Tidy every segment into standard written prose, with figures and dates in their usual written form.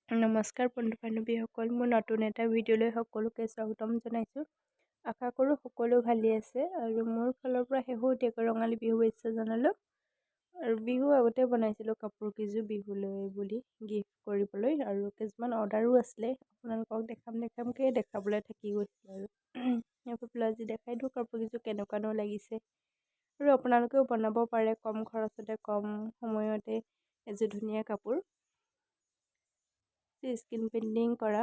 নমস্কাৰ বন্ধু-বান্ধৱীসকল, মোৰ নতুন এটা ভিডিঅ'লৈ সকলোকে স্বাগতম জনাইছোঁ। আশা কৰোঁ সকলো ভালেই আছে আৰু মোৰ ফালৰ পৰা শেহতীয়াকৈ ৰঙালী বিহু শুভেচ্ছা জনালোঁ। আৰু বিহু আগতে বনাইছিলোঁ কাপোৰ কেইযোৰ বিহুলৈ বুলি গিফ্ট কৰিবলৈ, আৰু কিছুমান অৰ্ডাৰো আছিলে। আপোনালোকক দেখামকৈ দেখাবলৈ থাকি গৈছিল আৰু সেইবাবে আজি দেখাই দিওঁ কাপোৰ কেইযোৰ কেনেকুৱানো লাগিছে। আৰু আপোনালোকেও বনাব পাৰে কম খৰচতে কম সময়তে এযোৰ ধুনীয়া কাপোৰ। স্কিন পেইণ্টিং কৰা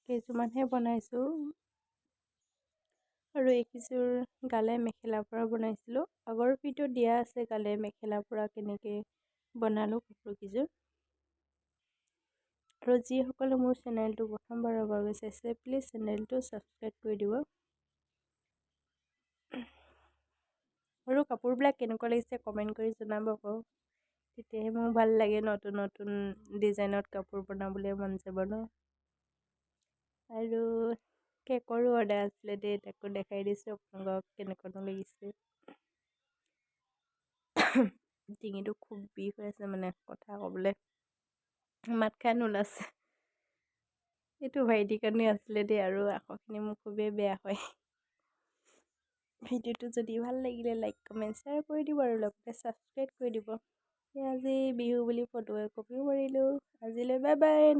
কেইযোৰমানহে বনাইছোঁ, আৰু এইকেইযোৰ গালে মেখেলাৰ পৰা বনাইছিলোঁ। আগৰ ভিডিঅ' দিয়া আছে গালে মেখেলাৰ পৰা কেনেকৈ বনালোঁ কাপোৰকেইযোৰ। আৰু যিসকলে মোৰ চেনেলটো প্ৰথমবাৰৰ বাবে চাইছে প্লিজ চেনেলটো ছাবস্ক্ৰাইব কৰি দিব। আৰু কাপোৰবিলাক কেনেকুৱা লাগিছে কমেণ্ট কৰি জনাব আকৌ, তেতিয়াহে মোৰ ভাল লাগে। নতুন নতুন ডিজাইনত কাপোৰ বনাবলৈ মন যাব ন। আৰু কেকৰো অৰ্ডাৰ আছিলে দেই, তাকো দেখাই দিছোঁ আপোনালোকক কেনেকুৱানো লাগিছে। ডিঙিটো খুব বিষ হৈ আছে, মানে কথা ক'বলৈ মাত খাই নোলাইছে। এইটো ভাইটিৰ কাৰণে আছিলে দেই, আৰু আখৰখিনি মোৰ খুবেই বেয়া হয়। ভিডিঅ'টো যদি ভাল লাগিলে লাইক কমেণ্ট শ্বেয়াৰ কৰি দিব, আৰু লগতে ছাবস্ক্ৰাইব কৰি দিব। আজি বিহু বুলি ফটো একপিও মাৰিলোঁ। আজিলৈ বাই বাই।